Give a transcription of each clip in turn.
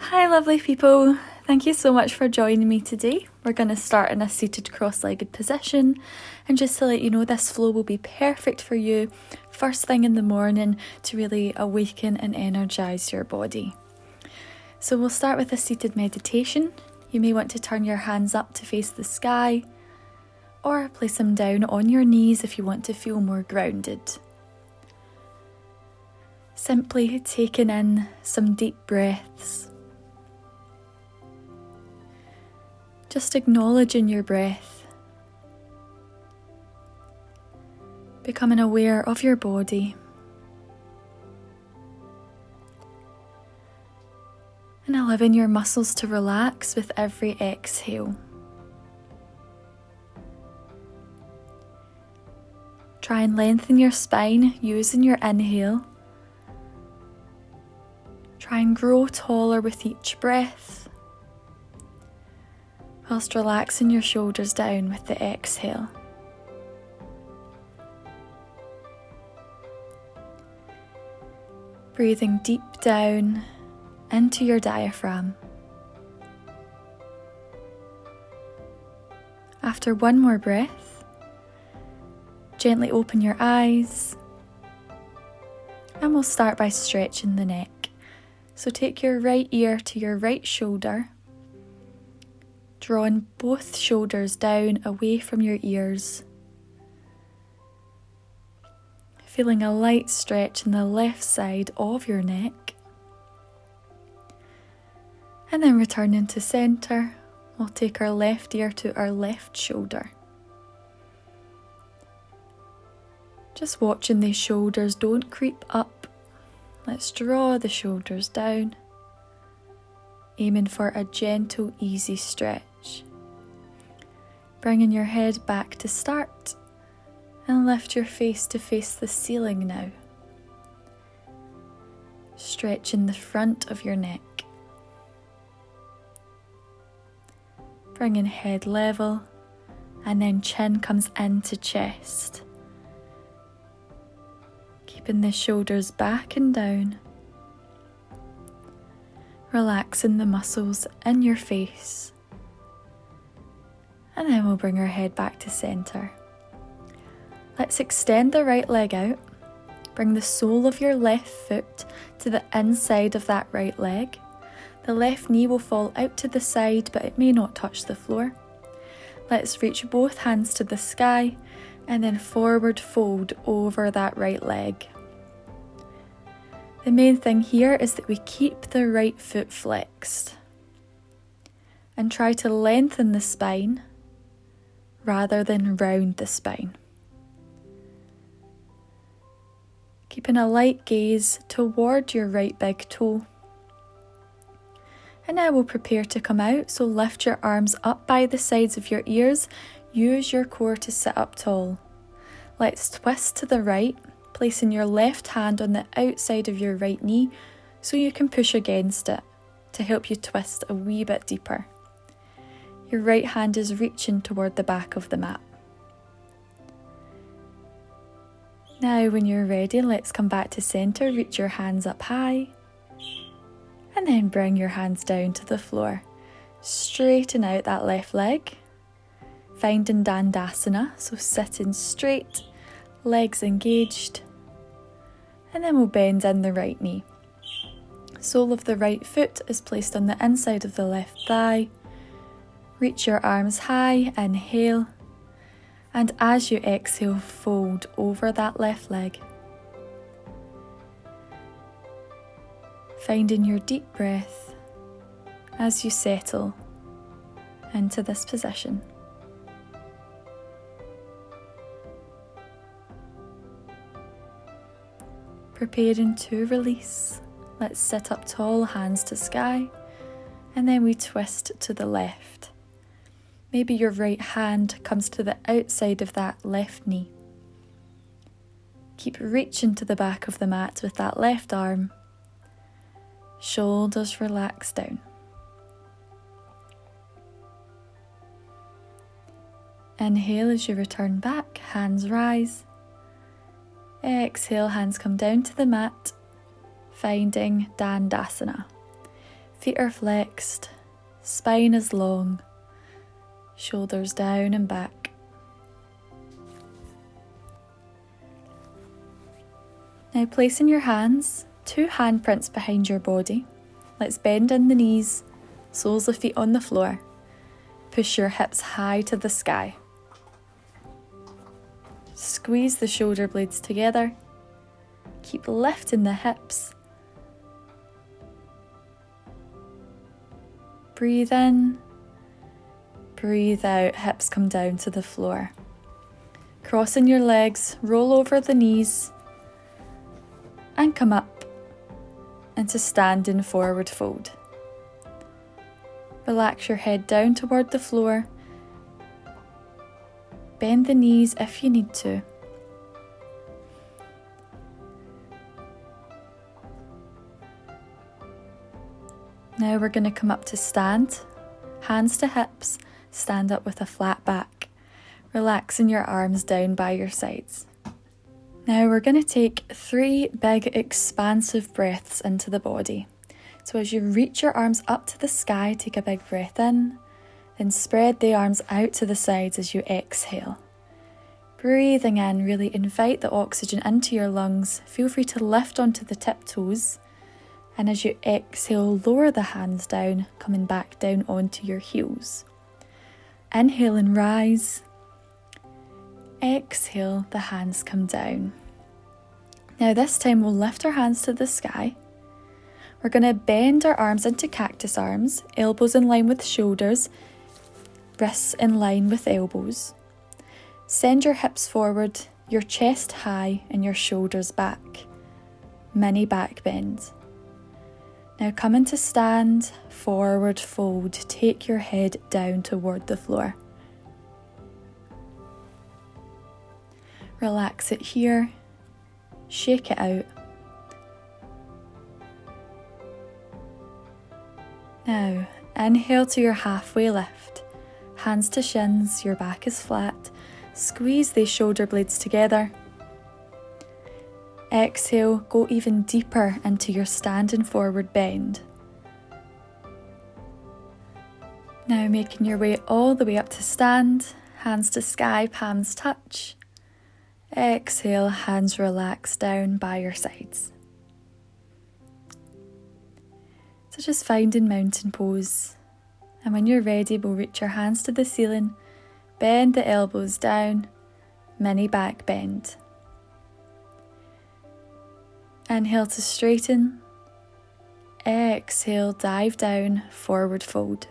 Hi lovely people, thank you so much for joining me today. We're going to start in a seated cross-legged position, and just to let you know, this flow will be perfect for you first thing in the morning to really awaken and energise your body. So we'll start with a seated meditation. You may want to turn your hands up to face the sky, or place them down on your knees if you want to feel more grounded. Simply taking in some deep breaths. Just acknowledging your breath. Becoming aware of your body. And allowing your muscles to relax with every exhale. Try and lengthen your spine using your inhale. Try and grow taller with each breath, whilst relaxing your shoulders down with the exhale. Breathing deep down into your diaphragm. After one more breath, gently open your eyes, and we'll start by stretching the neck. So take your right ear to your right shoulder, drawing both shoulders down away from your ears. Feeling a light stretch in the left side of your neck. And then returning to centre, we'll take our left ear to our left shoulder. Just watching these shoulders don't creep up. Let's draw the shoulders down, aiming for a gentle, easy stretch. Bringing your head back to start, and lift your face to face the ceiling now. Stretching the front of your neck. Bringing head level, and then chin comes into chest. Keeping the shoulders back and down. Relaxing the muscles in your face. And then we'll bring our head back to centre. Let's extend the right leg out. Bring the sole of your left foot to the inside of that right leg. The left knee will fall out to the side, but it may not touch the floor. Let's reach both hands to the sky and then forward fold over that right leg. The main thing here is that we keep the right foot flexed and try to lengthen the spine rather than round the spine. Keeping a light gaze toward your right big toe. And now we'll prepare to come out, so lift your arms up by the sides of your ears. Use your core to sit up tall. Let's twist to the right, placing your left hand on the outside of your right knee so you can push against it to help you twist a wee bit deeper. Your right hand is reaching toward the back of the mat. Now when you're ready, let's come back to centre, reach your hands up high, and then bring your hands down to the floor. Straighten out that left leg, finding Dandasana, so sitting straight, legs engaged, and then we'll bend in the right knee. Sole of the right foot is placed on the inside of the left thigh. Reach your arms high, inhale, and as you exhale, fold over that left leg. Finding your deep breath as you settle into this position. Preparing to release. Let's sit up tall, hands to sky, and then we twist to the left. Maybe your right hand comes to the outside of that left knee. Keep reaching to the back of the mat with that left arm. Shoulders relax down. Inhale as you return back, hands rise. Exhale, hands come down to the mat, finding Dandasana. Feet are flexed, spine is long, shoulders down and back. Now placing your hands, 2 handprints behind your body. Let's bend in the knees, soles of feet on the floor. Push your hips high to the sky. Squeeze the shoulder blades together. Keep lifting the hips. Breathe in, breathe out, hips come down to the floor. Crossing your legs, roll over the knees and come up into standing forward fold. Relax your head down toward the floor. Bend the knees if you need to. Now we're going to come up to stand, hands to hips, stand up with a flat back, relaxing your arms down by your sides. Now we're going to take 3 big expansive breaths into the body. So as you reach your arms up to the sky, take a big breath in, then spread the arms out to the sides as you exhale. Breathing in, really invite the oxygen into your lungs. Feel free to lift onto the tiptoes. And as you exhale, lower the hands down, coming back down onto your heels. Inhale and rise. Exhale, the hands come down. Now this time we'll lift our hands to the sky. We're going to bend our arms into cactus arms, elbows in line with shoulders, wrists in line with elbows. Send your hips forward, your chest high and your shoulders back. Mini back bend. Now come into stand, forward fold, take your head down toward the floor. Relax it here, shake it out. Now, inhale to your halfway lift, hands to shins, your back is flat, squeeze these shoulder blades together. Exhale, go even deeper into your standing forward bend. Now making your way all the way up to stand, hands to sky, palms touch. Exhale, hands relax down by your sides. So just finding mountain pose. And when you're ready, we'll reach your hands to the ceiling, bend the elbows down, mini back bend. Inhale to straighten. Exhale, dive down, forward fold.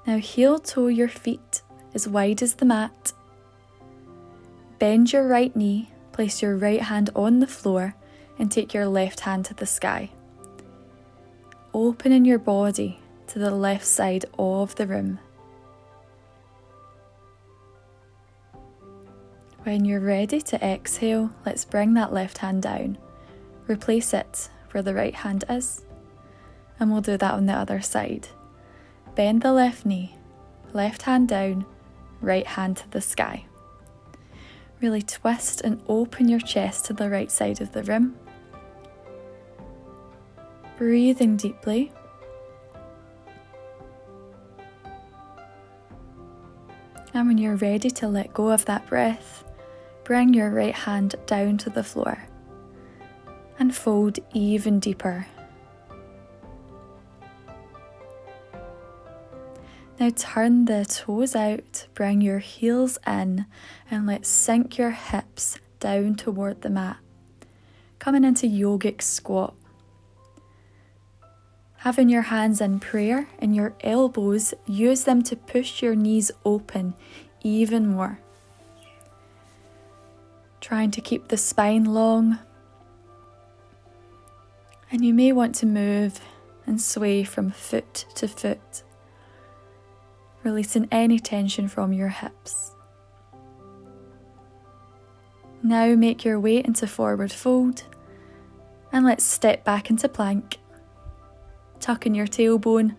Now heel toe your feet as wide as the mat. Bend your right knee, place your right hand on the floor and take your left hand to the sky. Opening your body to the left side of the room. When you're ready to exhale, let's bring that left hand down. Replace it where the right hand is. And we'll do that on the other side. Bend the left knee, left hand down, right hand to the sky. Really twist and open your chest to the right side of the room. Breathing deeply. And when you're ready to let go of that breath, bring your right hand down to the floor and fold even deeper. Now turn the toes out, bring your heels in and let's sink your hips down toward the mat. Coming into yogic squat. Having your hands in prayer and your elbows, use them to push your knees open even more. Trying to keep the spine long. And you may want to move and sway from foot to foot, releasing any tension from your hips. Now make your way into forward fold and let's step back into plank. Tuck in your tailbone,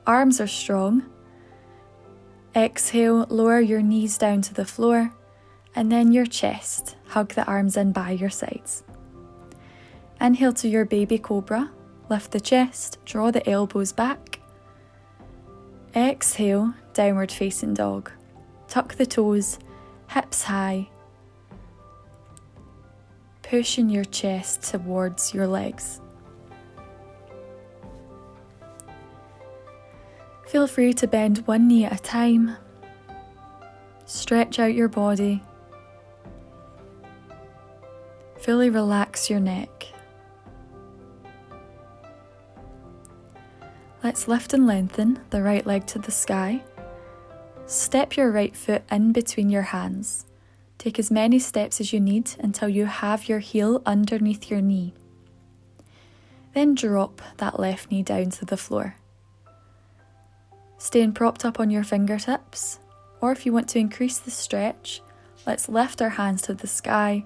arms are strong. Exhale, lower your knees down to the floor and then your chest. Hug the arms in by your sides. Inhale to your baby cobra. Lift the chest, draw the elbows back. Exhale, downward facing dog. Tuck the toes, hips high. Pushing your chest towards your legs. Feel free to bend one knee at a time. Stretch out your body. Fully relax your neck. Let's lift and lengthen the right leg to the sky. Step your right foot in between your hands. Take as many steps as you need until you have your heel underneath your knee. Then drop that left knee down to the floor. Staying propped up on your fingertips, or if you want to increase the stretch, let's lift our hands to the sky,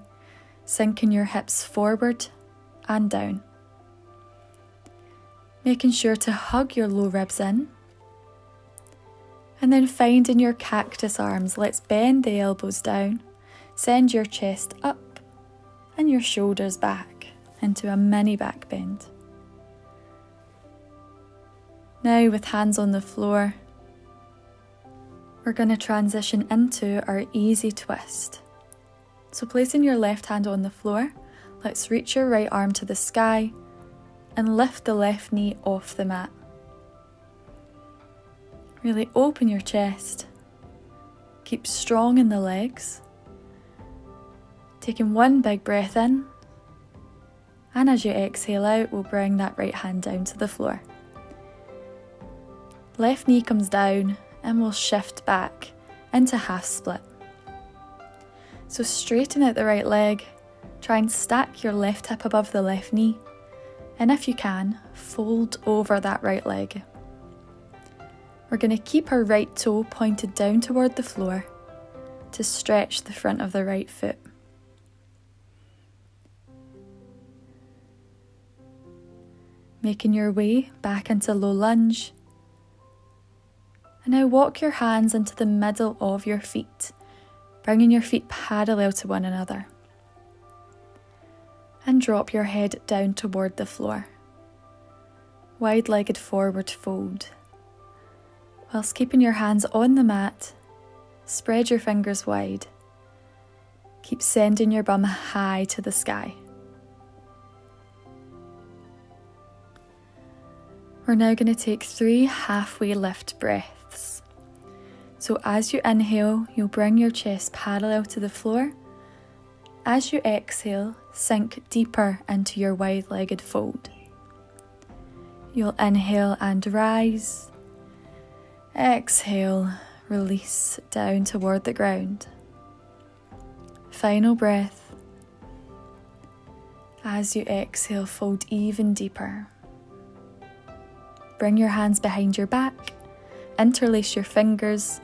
sinking your hips forward and down. Making sure to hug your low ribs in. And then finding your cactus arms, let's bend the elbows down, send your chest up and your shoulders back into a mini back bend. Now with hands on the floor, we're going to transition into our easy twist. So placing your left hand on the floor, let's reach your right arm to the sky and lift the left knee off the mat. Really open your chest. Keep strong in the legs. Taking one big breath in. And as you exhale out, we'll bring that right hand down to the floor. Left knee comes down and we'll shift back into half split. So straighten out the right leg. Try and stack your left hip above the left knee. And if you can, fold over that right leg. We're going to keep our right toe pointed down toward the floor to stretch the front of the right foot. Making your way back into low lunge. And now walk your hands into the middle of your feet, bringing your feet parallel to one another. And drop your head down toward the floor. Wide-legged forward fold. Whilst keeping your hands on the mat, spread your fingers wide. Keep sending your bum high to the sky. We're now going to take 3 halfway lift breaths. So as you inhale, you'll bring your chest parallel to the floor. As you exhale, sink deeper into your wide-legged fold. You'll inhale and rise. Exhale, release down toward the ground. Final breath. As you exhale, fold even deeper. Bring your hands behind your back, interlace your fingers,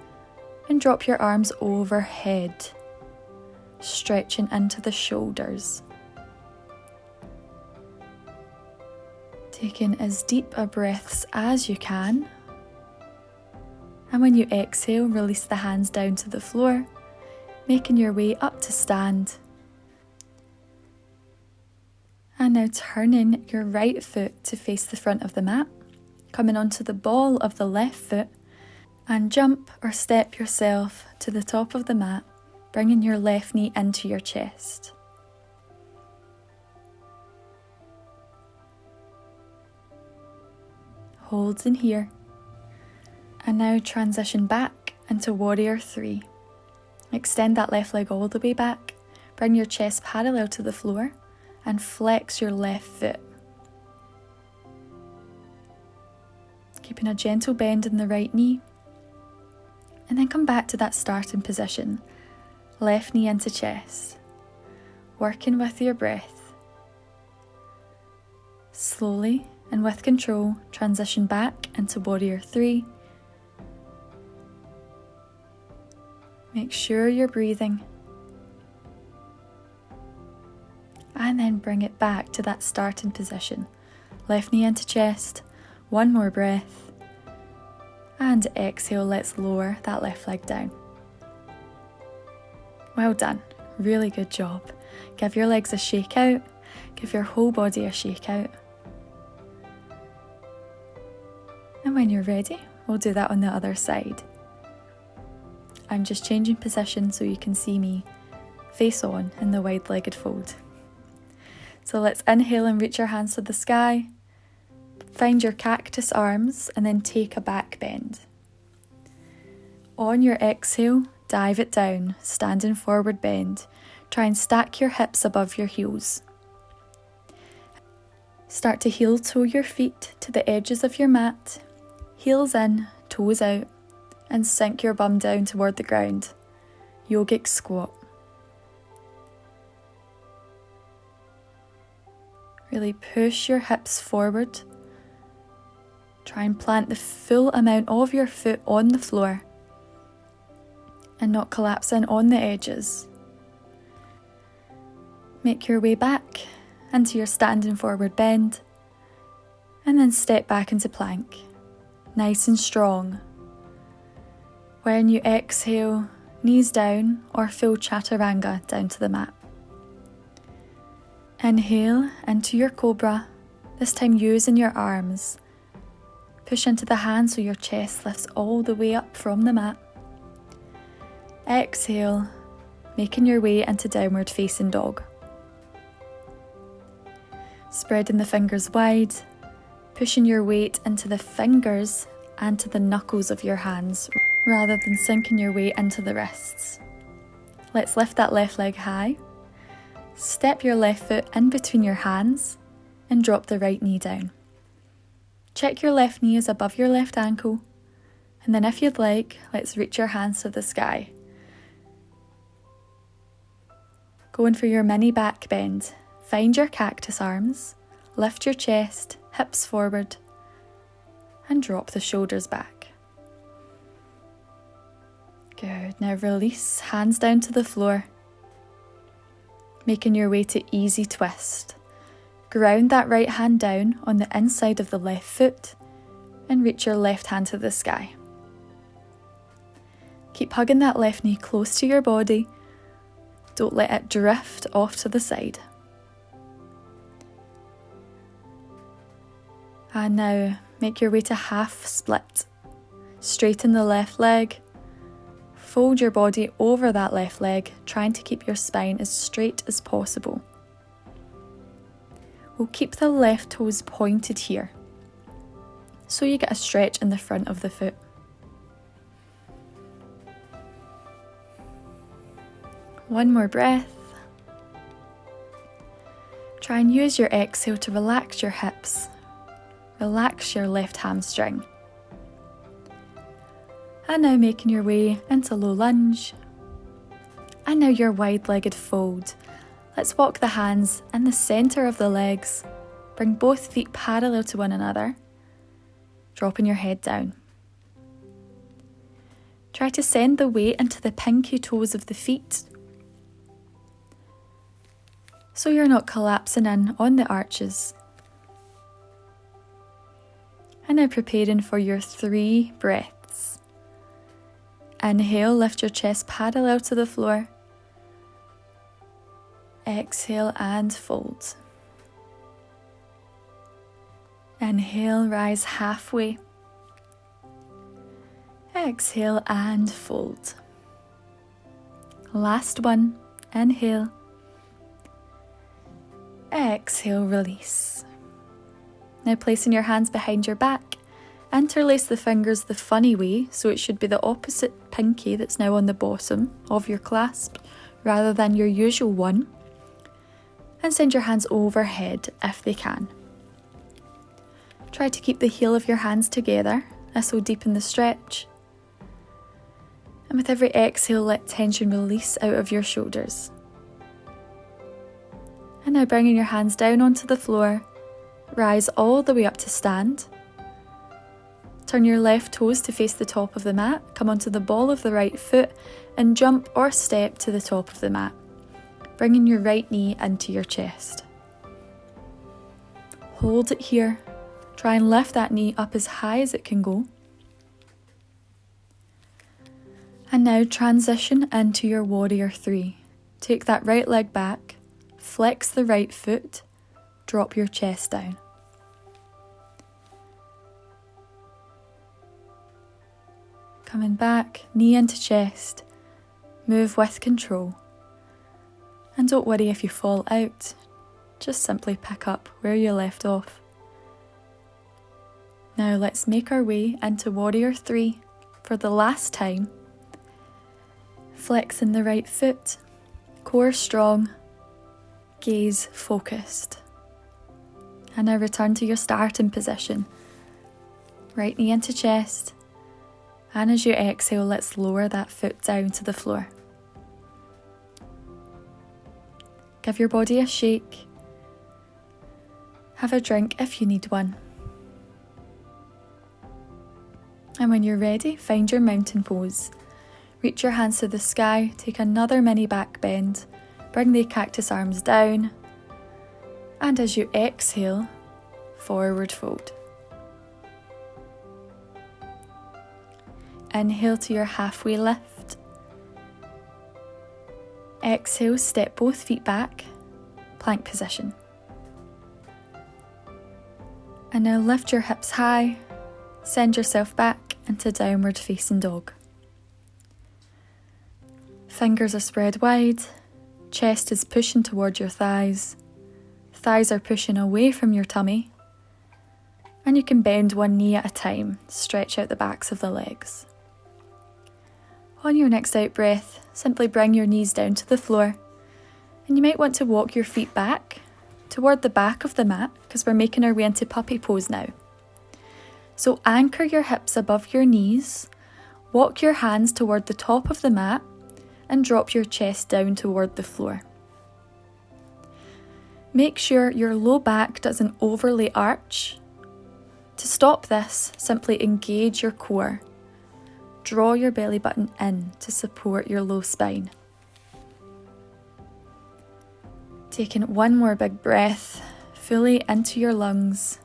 and drop your arms overhead, stretching into the shoulders. Taking as deep a breaths as you can. And when you exhale, release the hands down to the floor, making your way up to stand. And now turning your right foot to face the front of the mat, coming onto the ball of the left foot, and jump or step yourself to the top of the mat, bringing your left knee into your chest. Hold in here. And now transition back into Warrior 3. Extend that left leg all the way back, bring your chest parallel to the floor, and flex your left foot. Keeping a gentle bend in the right knee. And then come back to that starting position. Left knee into chest. Working with your breath. Slowly and with control, transition back into Warrior 3. Make sure you're breathing. And then bring it back to that starting position. Left knee into chest. One more breath. And exhale, let's lower that left leg down. Well done. Really good job. Give your legs a shake out Give your whole body a shake out. And when you're ready, we'll do that on the other side. I'm just changing position so you can see me face on in the wide-legged fold. So let's inhale and reach your hands to the sky. Find your cactus arms and then take a back bend. On your exhale, dive it down, standing forward bend. Try and stack your hips above your heels. Start to heel toe your feet to the edges of your mat. Heels in, toes out, and sink your bum down toward the ground. Yogic squat. Really push your hips forward. Try and plant the full amount of your foot on the floor and not collapse in on the edges. Make your way back into your standing forward bend and then step back into plank, nice and strong. When you exhale, knees down or full chaturanga down to the mat. Inhale into your cobra, this time using your arms. Push into the hands so your chest lifts all the way up from the mat. Exhale, making your way into downward facing dog. Spreading the fingers wide, pushing your weight into the fingers and to the knuckles of your hands rather than sinking your weight into the wrists. Let's lift that left leg high. Step your left foot in between your hands and drop the right knee down. Check your left knee is above your left ankle, and then if you'd like, let's reach your hands to the sky. Going for your mini back bend. Find your cactus arms, lift your chest, hips forward, and drop the shoulders back. Good, now release, hands down to the floor. Making your way to easy twist. Ground that right hand down on the inside of the left foot and reach your left hand to the sky. Keep hugging that left knee close to your body. Don't let it drift off to the side. And now make your way to half split. Straighten the left leg. Fold your body over that left leg, trying to keep your spine as straight as possible. We'll keep the left toes pointed here, so you get a stretch in the front of the foot. One more breath. Try and use your exhale to relax your hips. Relax your left hamstring. And now making your way into low lunge. And now your wide-legged fold. Let's walk the hands in the centre of the legs. Bring both feet parallel to one another. Dropping your head down. Try to send the weight into the pinky toes of the feet, so you're not collapsing in on the arches. And now preparing for your 3 breaths. Inhale, lift your chest parallel to the floor. Exhale and fold. Inhale, rise halfway. Exhale and fold. Last one. Inhale. Exhale, release. Now placing your hands behind your back, interlace the fingers the funny way, so it should be the opposite pinky that's now on the bottom of your clasp, rather than your usual one. And send your hands overhead if they can. Try to keep the heel of your hands together, this will deepen the stretch. And with every exhale, let tension release out of your shoulders. And now bringing your hands down onto the floor, rise all the way up to stand. Turn your left toes to face the top of the mat, come onto the ball of the right foot and jump or step to the top of the mat, bringing your right knee into your chest. Hold it here. Try and lift that knee up as high as it can go. And now transition into your warrior 3. Take that right leg back, flex the right foot, drop your chest down. Coming back, knee into chest, move with control. And don't worry if you fall out, just simply pick up where you left off. Now let's make our way into Warrior 3 for the last time. Flexing the right foot, core strong, gaze focused. And now return to your starting position. Right knee into chest. And as you exhale, let's lower that foot down to the floor. Give your body a shake. Have a drink if you need one. And when you're ready, find your mountain pose. Reach your hands to the sky, take another mini back bend, bring the cactus arms down, and as you exhale, forward fold. Inhale to your halfway lift. Exhale, step both feet back, plank position. And now lift your hips high, send yourself back into downward facing dog. Fingers are spread wide, chest is pushing toward your thighs, thighs are pushing away from your tummy, and you can bend one knee at a time, stretch out the backs of the legs. On your next out breath, simply bring your knees down to the floor, and you might want to walk your feet back toward the back of the mat because we're making our way into puppy pose now. So anchor your hips above your knees, walk your hands toward the top of the mat, and drop your chest down toward the floor. Make sure your low back doesn't overly arch. To stop this, simply engage your core. Draw your belly button in to support your low spine. Taking one more big breath, fully into your lungs.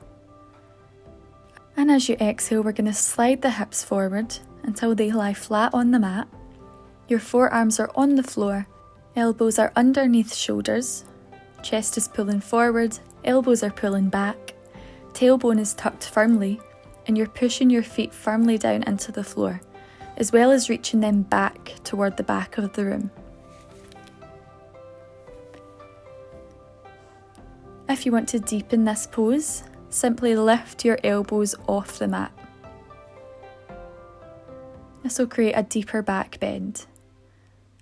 And as you exhale, we're going to slide the hips forward until they lie flat on the mat. Your forearms are on the floor, elbows are underneath shoulders, chest is pulling forward, elbows are pulling back, tailbone is tucked firmly, and you're pushing your feet firmly down into the floor, as well as reaching them back toward the back of the room. If you want to deepen this pose, simply lift your elbows off the mat. This will create a deeper back bend.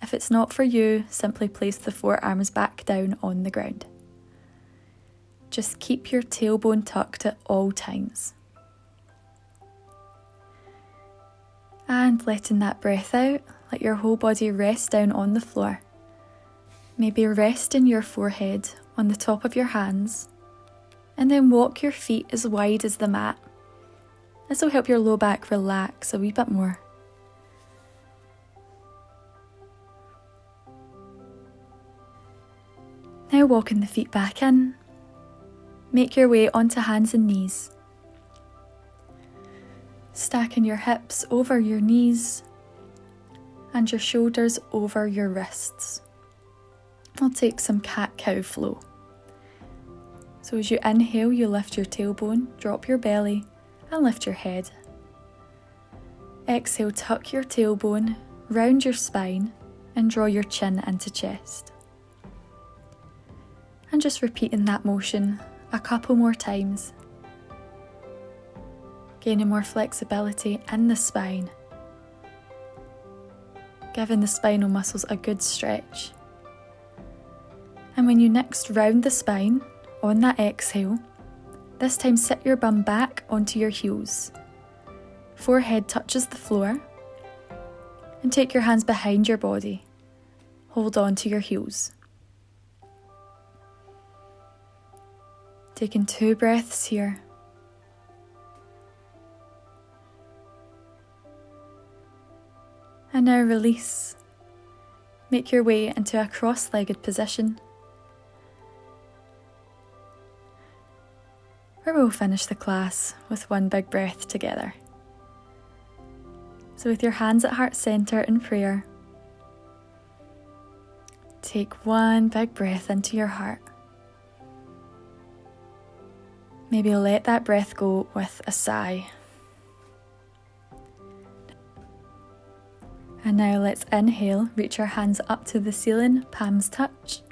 If it's not for you, simply place the forearms back down on the ground. Just keep your tailbone tucked at all times. And letting that breath out, let your whole body rest down on the floor. Maybe resting your forehead on the top of your hands, and then walk your feet as wide as the mat. This will help your low back relax a wee bit more. Now walking the feet back in, make your way onto hands and knees. Stacking your hips over your knees and your shoulders over your wrists. I'll take some cat-cow flow. So as you inhale, you lift your tailbone, drop your belly and lift your head. Exhale, tuck your tailbone, round your spine and draw your chin into chest. And just repeating that motion a couple more times. Gaining more flexibility in the spine. Giving the spinal muscles a good stretch. And when you next round the spine, on that exhale, this time sit your bum back onto your heels. Forehead touches the floor. And take your hands behind your body. Hold on to your heels. Taking 2 breaths here. And now release. Make your way into a cross-legged position, where we'll finish the class with one big breath together. So with your hands at heart center in prayer, Take one big breath into your heart. Maybe let that breath go with a sigh. And now let's inhale, reach our hands up to the ceiling, palms touch.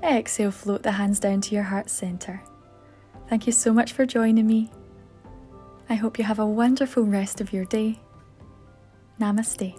Exhale, float the hands down to your heart center. Thank you so much for joining me. I hope you have a wonderful rest of your day. Namaste.